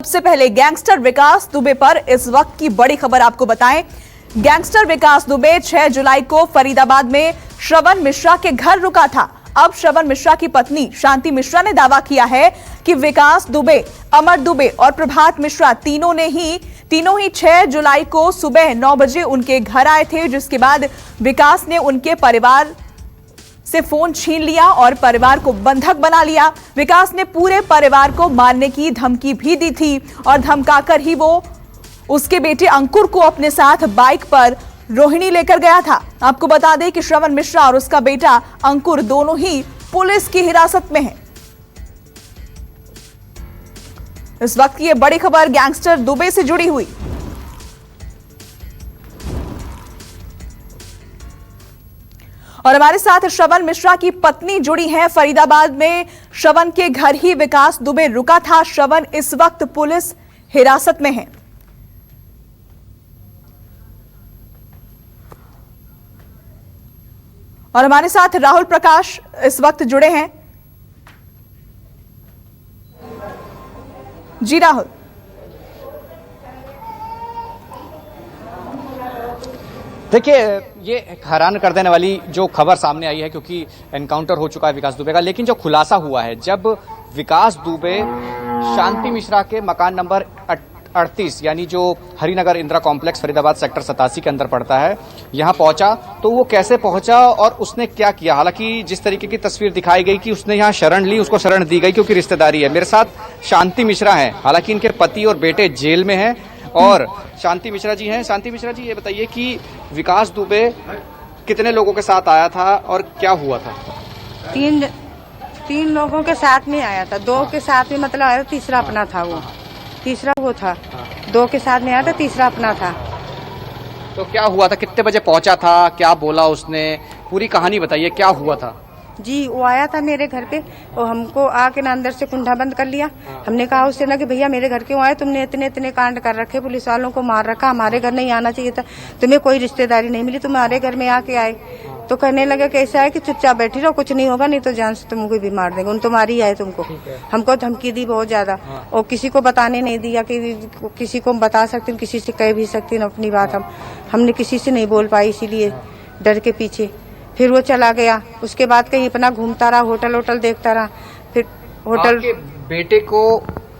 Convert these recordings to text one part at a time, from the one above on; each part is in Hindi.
सबसे पहले गैंगस्टर विकास दुबे पर इस वक्त की बड़ी खबर आपको बताएं। गैंगस्टर विकास दुबे 6 जुलाई को फरीदाबाद में श्रवण मिश्रा के घर रुका था। अब श्रवण मिश्रा की पत्नी शांति मिश्रा ने दावा किया है कि विकास दुबे, अमर दुबे और प्रभात मिश्रा तीनों ही 6 जुलाई को सुबह 9 बजे उनके घर आए थे, जिसके बाद विकास ने उनके परिवार से फोन छीन लिया और परिवार को बंधक बना लिया। विकास ने पूरे परिवार को मारने की धमकी भी दी थी और धमकाकर ही वो उसके बेटे अंकुर को अपने साथ बाइक पर रोहिणी लेकर गया था। आपको बता दें कि श्रवण मिश्रा और उसका बेटा अंकुर दोनों ही पुलिस की हिरासत में हैं। इस वक्त की ये बड़ी खबर गैंगस्टर दुबे से जुड़ी हुई। और हमारे साथ श्रवण मिश्रा की पत्नी जुड़ी हैं। फरीदाबाद में श्रवण के घर ही विकास दुबे रुका था। श्रवण इस वक्त पुलिस हिरासत में है। और हमारे साथ राहुल प्रकाश इस वक्त जुड़े हैं। जी राहुल। देखिए, ये हैरान कर देने वाली जो खबर सामने आई है, क्योंकि एनकाउंटर हो चुका है विकास दुबे का, लेकिन जो खुलासा हुआ है, जब विकास दुबे शांति मिश्रा के मकान नंबर 38 यानी जो हरिनगर इंदिरा कॉम्प्लेक्स फरीदाबाद सेक्टर 87 के अंदर पड़ता है, यहां पहुंचा तो वो कैसे पहुंचा और उसने क्या किया। हालांकि जिस तरीके की तस्वीर दिखाई गई कि उसने यहां शरण ली, उसको शरण दी गई क्योंकि रिश्तेदारी है। मेरे साथ शांति मिश्रा हैं, हालांकि इनके पति और बेटे जेल में हैं और शांति मिश्रा जी हैं। शांति मिश्रा जी, ये बताइए कि विकास दुबे कितने लोगों के साथ आया था और क्या हुआ था? तीन लोगों के साथ में आया था। 2 के साथ में मतलब आया, तीसरा अपना था। तीसरा वो था। 2 के साथ में आया था, तीसरा अपना था। तो क्या हुआ था? कितने बजे पहुंचा था? क्या बोला उसने? पूरी कहानी बताइए, क्या हुआ था? जी, वो आया था मेरे घर पे और हमको आके ना अंदर से कुंडा बंद कर लिया। हमने कहा उससे ना कि भैया मेरे घर क्यों आए, तुमने इतने इतने कांड कर रखे, पुलिस वालों को मार रखा, हमारे घर नहीं आना चाहिए था, तुम्हें कोई रिश्तेदारी नहीं मिली, तुम्हारे घर में आके आए। तो कहने लगे कैसा है कि चुपचाप बैठी रहो, कुछ नहीं होगा, नहीं तो जान से तुमको भी मार देंगे, उन तुम्हारी है तुमको। हमको धमकी दी बहुत ज्यादा और किसी को बताने नहीं दिया कि किसी को बता सकती हूँ, किसी से कह भी सकती हूँ अपनी बात। हमने किसी से नहीं बोल पाई, इसीलिए डर के पीछे। फिर वो चला गया। उसके बाद कहीं अपना घूमता रहा, होटल देखता रहा। फिर होटल। आपके बेटे को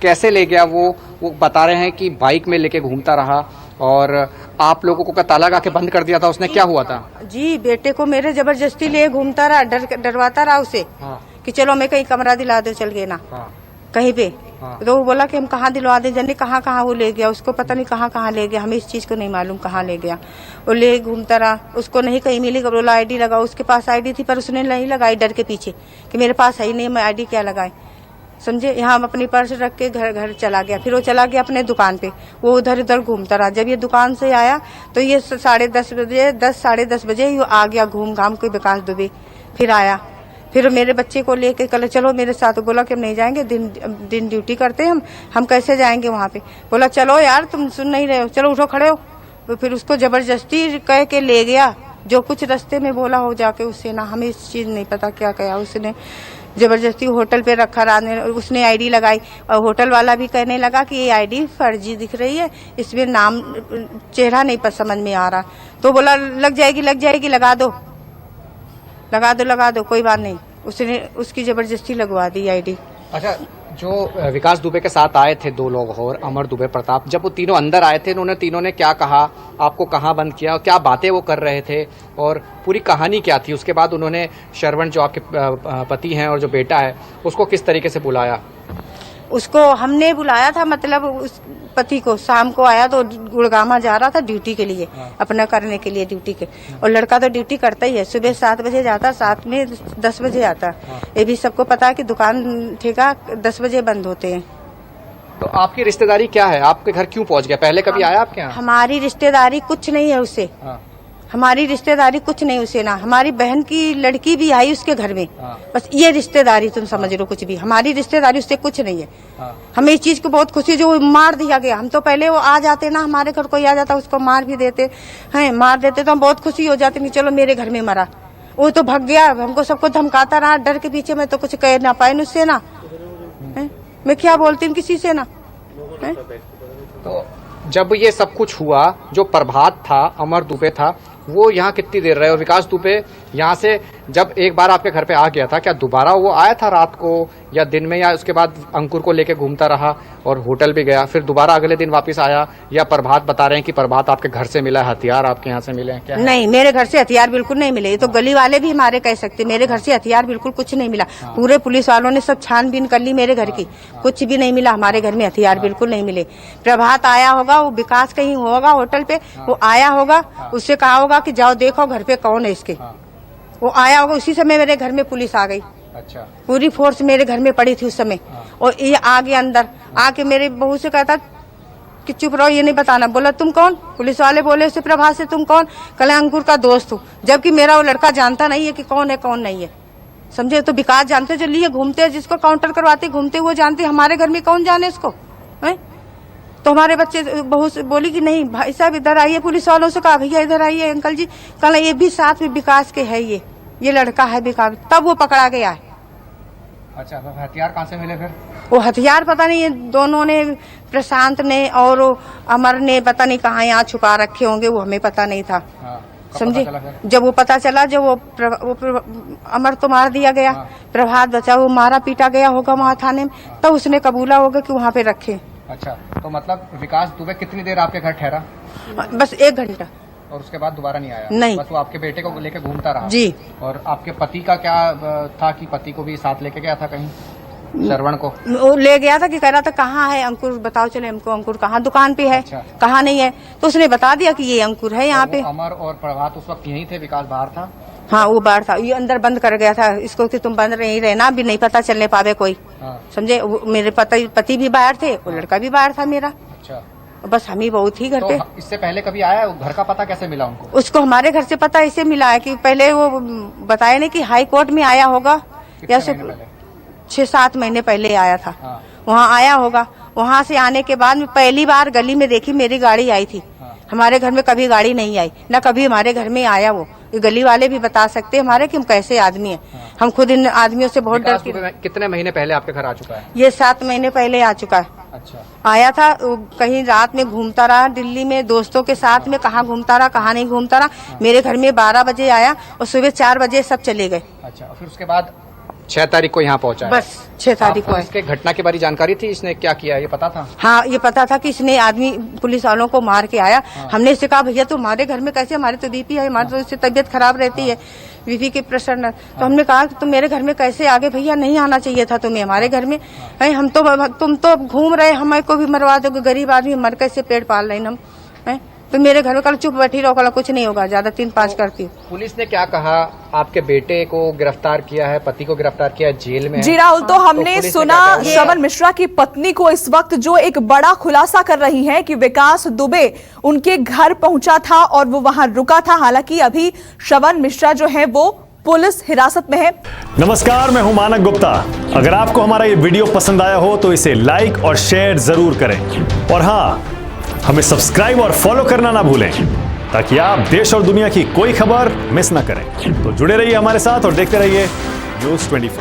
कैसे ले गया वो बता रहे हैं कि बाइक में लेके घूमता रहा और आप लोगों को ताला लगा के बंद कर दिया था उसने। क्या हुआ था? जी, बेटे को मेरे जबरदस्ती ले घूमता रहा, डरवाता रहा उसे। कि चलो मैं कहीं कमरा दिला दो, चल गए ना कहीं पे। तो वो बोला कि हम कहाँ दिलवा दें, जाने कहाँ वो ले गया, उसको पता नहीं कहाँ ले गया, हमें इस चीज को नहीं मालूम कहाँ ले गया। वो ले घूमता रहा, उसको नहीं कहीं मिली। बोला आईडी लगाओ, उसके पास आईडी थी पर उसने नहीं लगाई डर के पीछे कि मेरे पास है ही नहीं, मैं आईडी क्या लगाए, समझे। यहाँ अपनी पर्स रख के घर चला गया। फिर वो चला गया अपने दुकान पे, वो उधर उधर घूमता रहा। जब ये दुकान से आया तो ये 10 साढ़े 10 बजे ये आ गया घूम घाम के विकास दुबे। फिर आया, फिर मेरे बच्चे को लेके कल चलो मेरे साथ। बोला कि हम नहीं जाएंगे, दिन ड्यूटी करते हैं हम कैसे जाएंगे वहाँ पे। बोला चलो यार, तुम सुन नहीं रहे हो, चलो उठो खड़े हो। तो फिर उसको जबरदस्ती कह के ले गया। जो कुछ रास्ते में बोला हो जाके उससे ना, हमें इस चीज नहीं पता क्या कहा उसने। जबरदस्ती होटल पे रखा रहा, उसने आईडी लगाई और होटल वाला भी कहने लगा कि ये आईडी फर्जी दिख रही है, इसमें नाम चेहरा नहीं समझ में आ रहा। तो बोला लग जाएगी लगा दो कोई बात नहीं। उसने उसकी जबरदस्ती लगवा दी आईडी। अच्छा, जो विकास दुबे के साथ आए थे 2 लोग और अमर दुबे, प्रताप, जब वो तीनों अंदर आए थे उन्होंने तीनों ने क्या कहा, आपको कहाँ बंद किया और क्या बातें वो कर रहे थे और पूरी कहानी क्या थी? उसके बाद उन्होंने श्रवण जो आपके पति हैं और जो बेटा है उसको किस तरीके से बुलाया? उसको हमने बुलाया था, मतलब उस पति को शाम को आया तो गुड़गामा जा रहा था ड्यूटी के लिए, अपना करने के लिए ड्यूटी के। और लड़का तो ड्यूटी करता ही है, सुबह 7 बजे जाता, 7 में 10 बजे आता। ये भी सबको पता है कि दुकान ठेका 10 बजे बंद होते हैं। तो आपकी रिश्तेदारी क्या है? आपके घर क्यों पहुंच गया? पहले कभी आया आपके यहाँ? हमारी रिश्तेदारी कुछ नहीं है उससे। हमारी रिश्तेदारी कुछ नहीं उसे ना। हमारी बहन की लड़की भी आई उसके घर में, बस ये रिश्तेदारी तुम समझ लो। कुछ भी हमारी रिश्तेदारी उससे कुछ नहीं है। हमें इस चीज को बहुत खुशी जो मार दिया गया। हम तो पहले वो आ जाते ना, हमारे घर कोई आ जाता उसको मार भी देते हैं, मार देते तो हम बहुत खुशी हो जाते कि चलो मेरे घर में मरा। वो तो भाग गया, हमको सबको धमकाता रहा डर के पीछे। मैं तो कुछ कह ना पाए उससे ना, मैं क्या बोलती हूँ किसी से ना। हैं? तो जब ये सब कुछ हुआ, जो प्रभात था, अमर दुबे था, वो यहाँ कितनी देर रहे? और विकास दुबे यहाँ से जब एक बार आपके घर पे आ गया था, क्या दोबारा वो आया था रात को या दिन में, या उसके बाद अंकुर को लेके घूमता रहा और होटल भी गया, फिर दोबारा अगले दिन वापस आया? या प्रभात बता रहे हैं कि प्रभात आपके घर से मिला है, हथियार आपके यहाँ से मिले हैं, क्या है? नहीं, मेरे घर से हथियार बिल्कुल नहीं मिले। ये तो गली वाले भी हमारे कह सकते, मेरे घर से हथियार बिल्कुल कुछ नहीं मिला। पूरे पुलिस वालों ने सब छानबीन कर ली मेरे घर की, कुछ भी नहीं मिला हमारे घर में, हथियार बिल्कुल नहीं मिले। प्रभात आया होगा, वो विकास कहीं होगा होटल पे, वो आया होगा, उससे कहा होगा कि जाओ देखो घर पे कौन है इसके। वो आया होगा, उसी समय मेरे घर में पुलिस आ गई। अच्छा, पूरी फोर्स मेरे घर में पड़ी थी उस समय। और ये आ गया अंदर, आके मेरे बहू से कहता कि चुप रहो, ये नहीं बताना। बोला तुम कौन? पुलिस वाले बोले उससे, प्रभात से तुम कौन? कल अंकुर का दोस्त हूँ। जबकि मेरा वो लड़का जानता नहीं है कि कौन है कौन नहीं है, समझे? तो विकास जानते, जो लिए घूमते हैं, जिसको काउंटर करवाते घूमते, वो जानते। हमारे घर में कौन जाने इसको है? तो हमारे बच्चे बहू से बोली कि नहीं भाई साहब इधर आइए। पुलिस वालों से कहा भैया इधर आइए अंकल जी, कल ये भी साथ में विकास के है, ये लड़का है विकास। तब वो पकड़ा गया है। अच्छा, हथियार कहाँ से मिले फिर? वो हथियार पता नहीं, ये दोनों ने, प्रशांत ने और अमर ने, पता नहीं कहाँ यहाँ छुपा रखे होंगे, वो हमें पता नहीं था। समझे? जब वो पता चला, जब वो अमर तो मार दिया गया, प्रभात बचा, वो मारा पीटा गया होगा वहाँ थाने में, तब उसने कबूला होगा कि वहाँ पे रखे। अच्छा, तो मतलब विकास दुबे कितनी देर आपके घर ठहरा? बस 1 घंटा। और उसके बाद दोबारा नहीं आया? नहीं, बस वो आपके बेटे को लेके घूमता रहा? जी। और आपके पति का क्या था कि पति को भी साथ लेके गया था कहीं, श्रवण को? वो ले गया था कि कह रहा था कहाँ है अंकुर, बताओ चले हमको, अंकुर कहाँ दुकान पे है? अच्छा। कहाँ नहीं है, तो उसने बता दिया कि ये अंकुर है यहाँ पे। अमर और प्रभात उस वक्त यहीं थे, विकास बाहर था? हाँ, वो बाहर था, ये अंदर बंद कर गया था इसको कि तुम बंद नहीं रहना, भी नहीं पता चलने पावे कोई। समझे? मेरे पति भी बाहर थे, वो लड़का भी बाहर था मेरा। अच्छा, बस हम ही बहुत ही घर पे। इससे पहले कभी आया? घर का पता कैसे मिला उनको? उसको हमारे घर से पता ऐसे मिला है कि पहले वो बताया नहीं कि हाई कोर्ट में आया होगा, या 6-7 महीने पहले आया था। वहाँ आया होगा, वहाँ से आने के बाद में पहली बार गली में देखी मेरी गाड़ी आई थी। हमारे घर में कभी गाड़ी नहीं आई, न कभी हमारे घर में आया वो। ये गली वाले भी बता सकते हैं हमारे कि हम कैसे आदमी हैं। हम खुद इन आदमियों से बहुत डरते हैं। कितने महीने पहले आपके घर आ चुका है? ये 7 महीने पहले आ चुका है। अच्छा, आया था, कहीं रात में घूमता रहा दिल्ली में दोस्तों के साथ में, कहाँ घूमता रहा कहाँ नहीं घूमता रहा। मेरे घर में 12 बजे आया और सुबह 4 बजे सब चले गए। अच्छा, फिर उसके बाद 6 तारीख को यहाँ पहुँचा? बस 6 तारीख को। इसके घटना के बारे जानकारी थी, इसने क्या किया ये पता था? हाँ, ये पता था कि इसने आदमी पुलिस वालों को मार के आया। हमने इससे कहा भैया तो हमारे घर में कैसे, हमारे तो बीपी है, हमारी तो इससे तबीयत खराब रहती है, बीपी के प्रेशर न। तो हमने कहा कि तुम मेरे घर में कैसे आगे, भैया नहीं आना चाहिए था तुम्हें हमारे घर में। हम तो, तुम तो घूम रहे, हमें को भी मरवा दोगे, गरीब आदमी मर कैसे पेट पाल रहे हम। तो मेरे घर में कल चुप बैठी रहो, कल कुछ नहीं होगा, ज्यादा 3-5 करती हूँ। पुलिस ने क्या कहा? आपके बेटे को गिरफ्तार किया है, पति को गिरफ्तार किया है, जेल में है। जी राहुल, तो हमने सुना श्रवण मिश्रा की पत्नी को इस वक्त जो एक बड़ा खुलासा कर रही हैं कि विकास दुबे उनके घर पहुंचा था और वो वहां रुका था। हालांकि अभी श्रवण मिश्रा जो है वो पुलिस हिरासत में है। नमस्कार, मैं हूं मानक गुप्ता। अगर आपको हमारा ये वीडियो पसंद आया हो तो इसे लाइक और शेयर जरूर करें, और हाँ, हमें सब्सक्राइब और फॉलो करना ना भूलें ताकि आप देश और दुनिया की कोई खबर मिस ना करें। तो जुड़े रहिए हमारे साथ और देखते रहिए News 24।